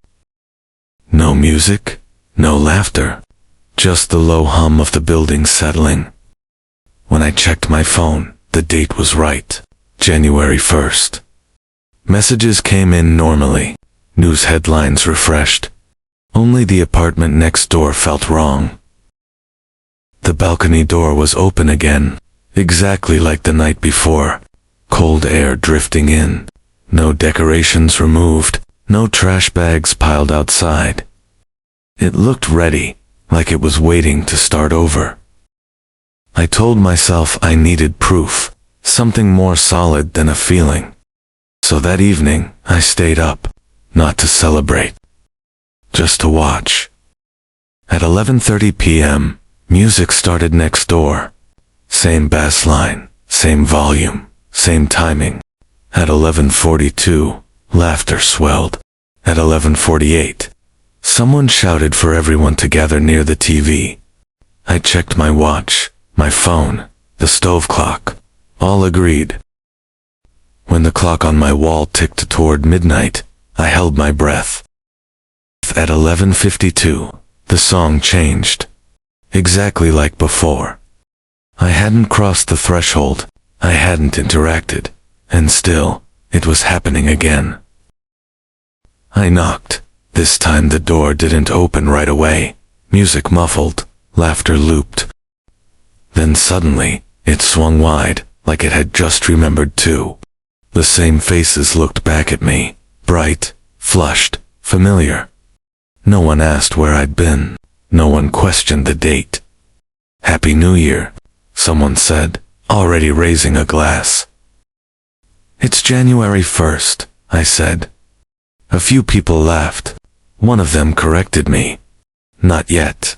No music, no laughter, just the low hum of the building settling. When I checked my phone, the date was right, January 1st. Messages came in normally, news headlines refreshed. Only the apartment next door felt wrong. The balcony door was open again, exactly like the night before, cold air drifting in, no decorations removed, no trash bags piled outside. It looked ready, like it was waiting to start over. I told myself I needed proof, something more solid than a feeling. So that evening, I stayed up, not to celebrate, just to watch. At 11:30 p.m., music started next door. Same bass line, same volume, same timing. At 11:42, Laughter swelled. At 11:48, someone shouted for everyone to gather near the TV. I checked my watch, my phone, the stove clock. All agreed. When the clock on my wall ticked toward midnight, I held my breath. At 11:52, the song changed. Exactly like before. I hadn't crossed the threshold, I hadn't interacted, and still, it was happening again. I knocked. This time the door didn't open right away. Music muffled, laughter looped. Then suddenly, it swung wide, like it had just remembered to. The same faces looked back at me, bright, flushed, familiar. No one asked where I'd been. No one questioned the date. "Happy New Year," someone said, already raising a glass. "It's January 1st, I said. A few people laughed. One of them corrected me. "Not yet."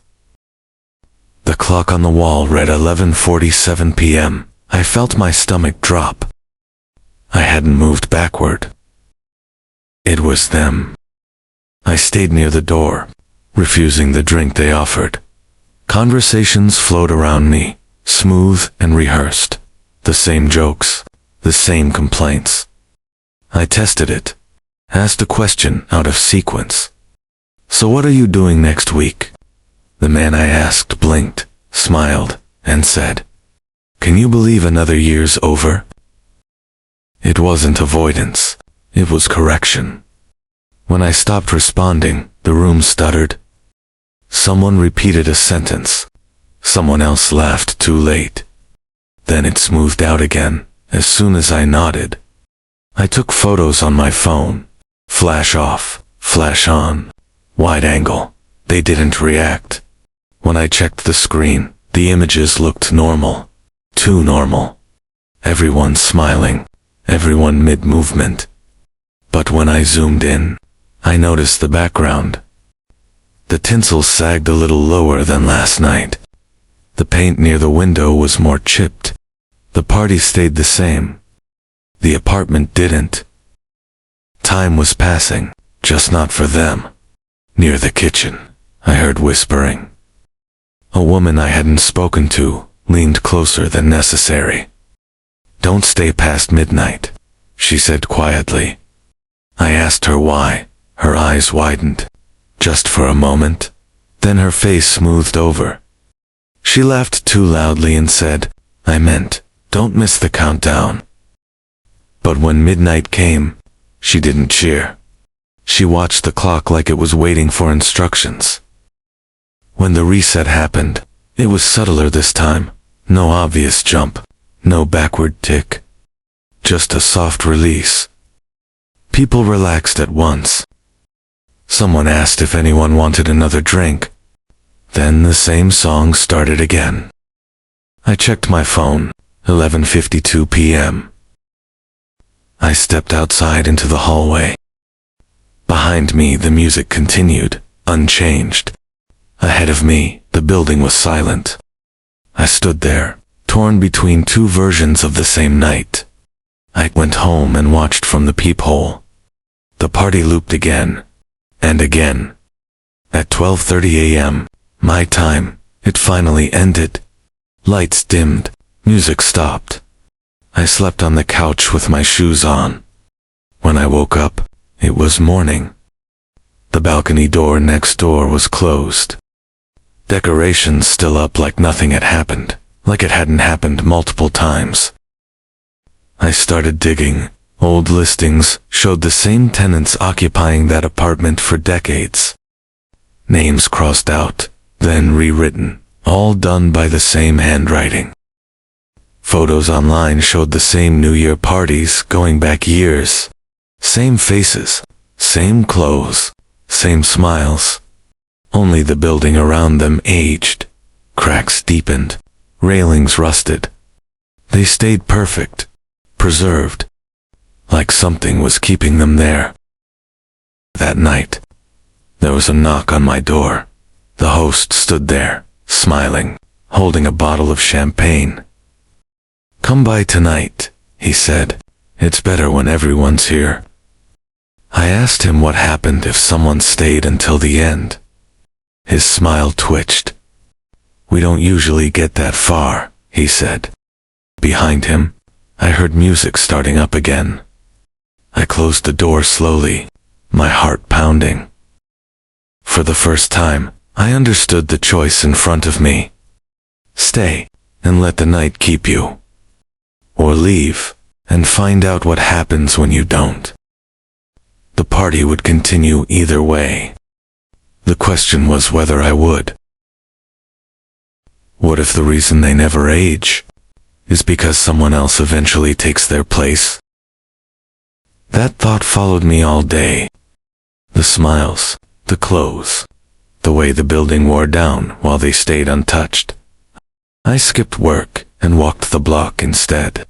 The clock on the wall read 11:47 p.m. I felt my stomach drop. I hadn't moved backward. It was them. I stayed near the door, refusing the drink they offered. Conversations flowed around me, smooth and rehearsed. The same jokes, the same complaints. I tested it, asked a question out of sequence. "So what are you doing next week?" The man I asked blinked, smiled, and said, "Can you believe another year's over?" It wasn't avoidance, it was correction. When I stopped responding, the room stuttered. Someone repeated a sentence. Someone else laughed too late. Then it smoothed out again, as soon as I nodded. I took photos on my phone. Flash off, flash on, wide angle. They didn't react. When I checked the screen, the images looked normal. Too normal. Everyone smiling, everyone mid-movement. But when I zoomed in, I noticed the background. The tinsel sagged a little lower than last night. The paint near the window was more chipped. The party stayed the same. The apartment didn't. Time was passing, just not for them. Near the kitchen, I heard whispering. A woman I hadn't spoken to leaned closer than necessary. "Don't stay past midnight," she said quietly. I asked her why. Her eyes widened. Just for a moment. Then her face smoothed over. She laughed too loudly and said, "I meant, don't miss the countdown." But when midnight came, she didn't cheer. She watched the clock like it was waiting for instructions. When the reset happened, it was subtler this time. No obvious jump, no backward tick. Just a soft release. People relaxed at once. Someone asked if anyone wanted another drink. Then the same song started again. I checked my phone, 11:52 p.m. I stepped outside into the hallway. Behind me, the music continued, unchanged. Ahead of me, the building was silent. I stood there, torn between two versions of the same night. I went home and watched from the peephole. The party looped again, and again. At 12:30 a.m., my time, it finally ended. Lights dimmed, music stopped. I slept on the couch with my shoes on. When I woke up, it was morning. The balcony door next door was closed. Decorations still up like nothing had happened, like it hadn't happened multiple times. I started digging. Old listings showed the same tenants occupying that apartment for decades. Names crossed out, then rewritten, all done by the same handwriting. Photos online showed the same New Year parties going back years. Same faces, same clothes, same smiles. Only the building around them aged. Cracks deepened, railings rusted. They stayed perfect, preserved. Like something was keeping them there. That night, there was a knock on my door. The host stood there, smiling, holding a bottle of champagne. "Come by tonight," he said. "It's better when everyone's here." I asked him what happened if someone stayed until the end. His smile twitched. "We don't usually get that far," he said. Behind him, I heard music starting up again. I closed the door slowly, my heart pounding. For the first time, I understood the choice in front of me. Stay and let the night keep you. Or leave and find out what happens when you don't. The party would continue either way. The question was whether I would. What if the reason they never age is because someone else eventually takes their place? That thought followed me all day. The smiles, the clothes, the way the building wore down while they stayed untouched. I skipped work and walked the block instead,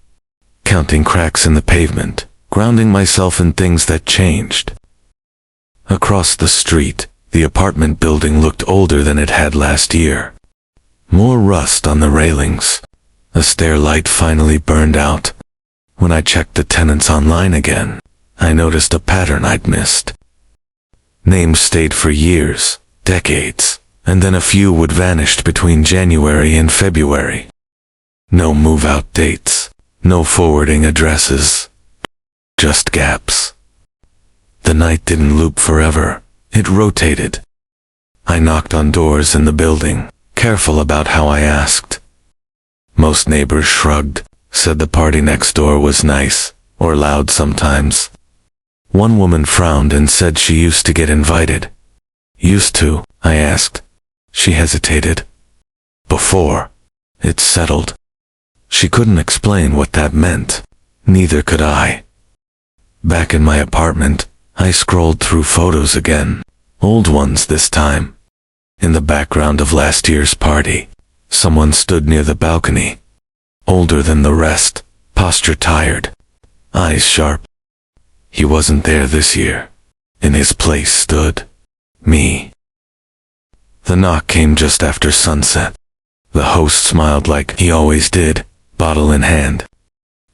counting cracks in the pavement, grounding myself in things that changed. Across the street, the apartment building looked older than it had last year. More rust on the railings. A stair light finally burned out. When I checked the tenants online again, I noticed a pattern I'd missed. Names stayed for years, decades, and then a few would vanish between January and February. No move-out dates, no forwarding addresses, just gaps. The night didn't loop forever, it rotated. I knocked on doors in the building, careful about how I asked. Most neighbors shrugged, said the party next door was nice, or loud sometimes. One woman frowned and said she used to get invited. Used to, I asked. She hesitated. Before. It's settled. She couldn't explain what that meant. Neither could I. Back in my apartment, I scrolled through photos again. Old ones this time. In the background of last year's party, someone stood near the balcony. Older than the rest, posture tired, eyes sharp. He wasn't there this year. In his place stood me. The knock came just after sunset. The host smiled like he always did, bottle in hand.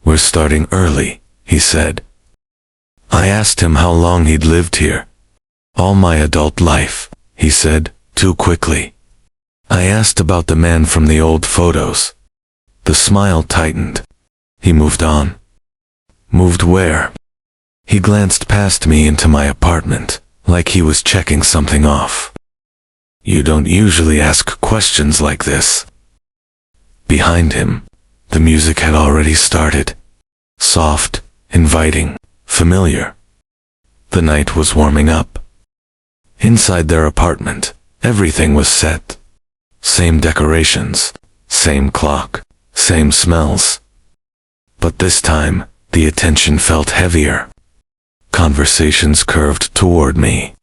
"We're starting early," he said. I asked him how long he'd lived here. "All my adult life," he said, too quickly. I asked about the man from the old photos. The smile tightened. He moved on. Moved where? He glanced past me into my apartment, like he was checking something off. You don't usually ask questions like this. Behind him, the music had already started. Soft, inviting, familiar. The night was warming up. Inside their apartment, everything was set. Same decorations, same clock, same smells. But this time, the attention felt heavier. Conversations curved toward me.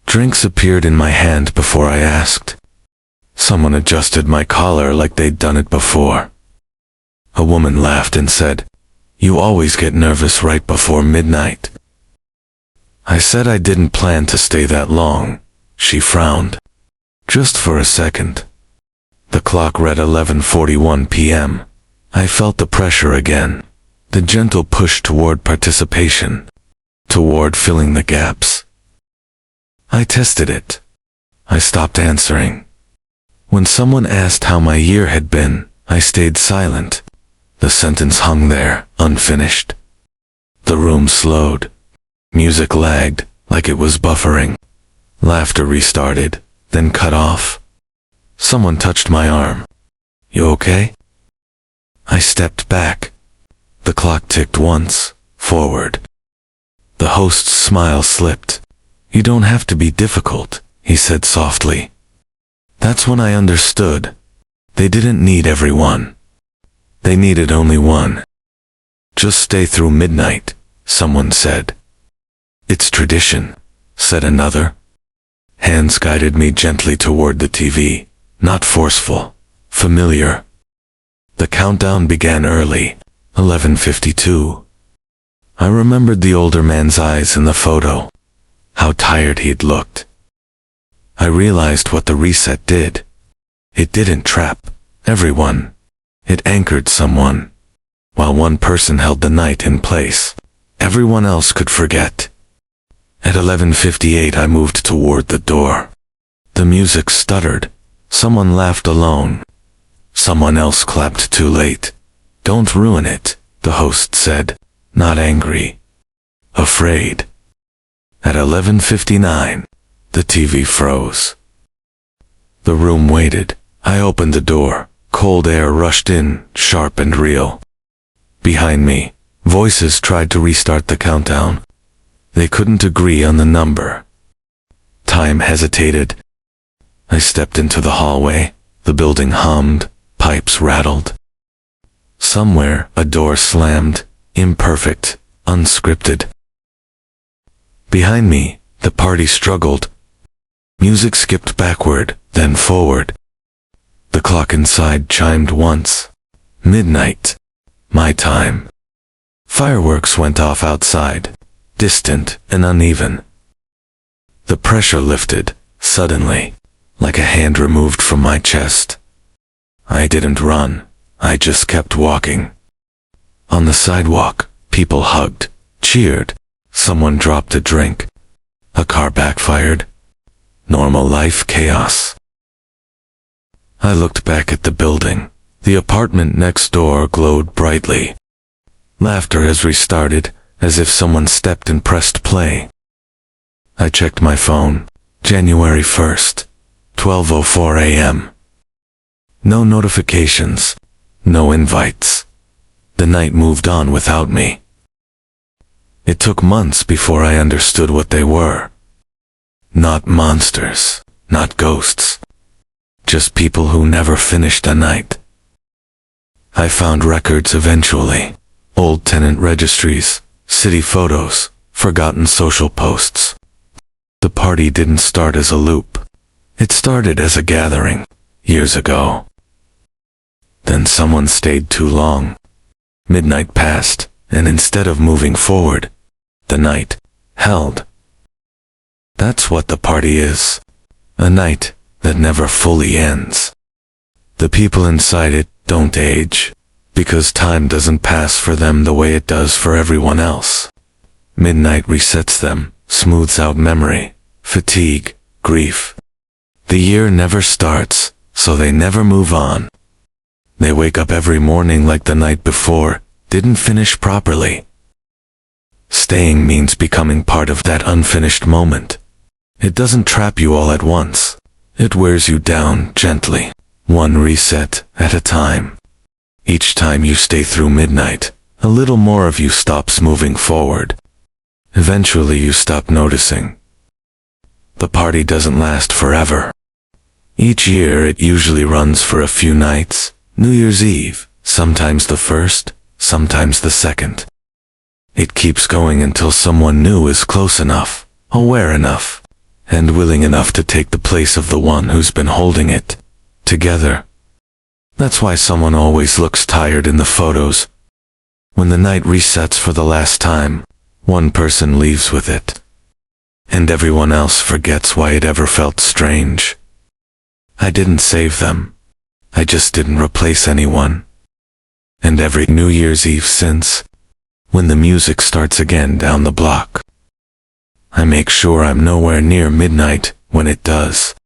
Drinks appeared in my hand before I asked. Someone adjusted my collar like they'd done it before. A woman laughed and said, "You always get nervous right before midnight." I said I didn't plan to stay that long. She frowned. Just for a second. The clock read 11:41 p.m. I felt the pressure again. The gentle push toward participation. Toward filling the gaps. I tested it. I stopped answering. When someone asked how my year had been, I stayed silent. The sentence hung there, unfinished. The room slowed. Music lagged, like it was buffering. Laughter restarted, then cut off. Someone touched my arm. "You okay?" I stepped back. The clock ticked once, forward. The host's smile slipped. "You don't have to be difficult," he said softly. That's when I understood. They didn't need everyone. They needed only one. "Just stay through midnight," someone said. "It's tradition," said another. Hands guided me gently toward the TV, not forceful, familiar. The countdown began early, 11:52. I remembered the older man's eyes in the photo, how tired he'd looked. I realized what the reset did. It didn't trap everyone. It anchored someone. While one person held the night in place, everyone else could forget. At 11:58 I moved toward the door. The music stuttered. Someone laughed alone. Someone else clapped too late. "Don't ruin it," the host said, not angry, afraid. At 11:59, the TV froze. The room waited. I opened the door. Cold air rushed in, sharp and real. Behind me, voices tried to restart the countdown. They couldn't agree on the number. Time hesitated. I stepped into the hallway. The building hummed, pipes rattled. Somewhere, a door slammed, imperfect, unscripted. Behind me, the party struggled. Music skipped backward, then forward. The clock inside chimed once. Midnight. My time. Fireworks went off outside, distant and uneven. The pressure lifted, suddenly, like a hand removed from my chest. I didn't run. I just kept walking. On the sidewalk, people hugged, cheered. Someone dropped a drink. A car backfired. Normal life chaos. I looked back at the building. The apartment next door glowed brightly. Laughter has restarted, as if someone stepped and pressed play. I checked my phone. January 1st, 12:04 a.m. No notifications. No invites. The night moved on without me. It took months before I understood what they were. Not monsters, not ghosts. Just people who never finished a night. I found records eventually. Old tenant registries, city photos, forgotten social posts. The party didn't start as a loop. It started as a gathering, years ago. Then someone stayed too long. Midnight passed, and instead of moving forward, the night held. That's what the party is. A night that never fully ends. The people inside it don't age, because time doesn't pass for them the way it does for everyone else. Midnight resets them, smooths out memory, fatigue, grief. The year never starts, so they never move on. They wake up every morning like the night before, didn't finish properly. Staying means becoming part of that unfinished moment. It doesn't trap you all at once. It wears you down gently, one reset at a time. Each time you stay through midnight, a little more of you stops moving forward. Eventually you stop noticing. The party doesn't last forever. Each year it usually runs for a few nights. New Year's Eve, sometimes the first, sometimes the second. It keeps going until someone new is close enough, aware enough, and willing enough to take the place of the one who's been holding it together. That's why someone always looks tired in the photos. When the night resets for the last time, one person leaves with it, and everyone else forgets why it ever felt strange. I didn't save them. I just didn't replace anyone. And every New Year's Eve since, when the music starts again down the block, I make sure I'm nowhere near midnight when it does.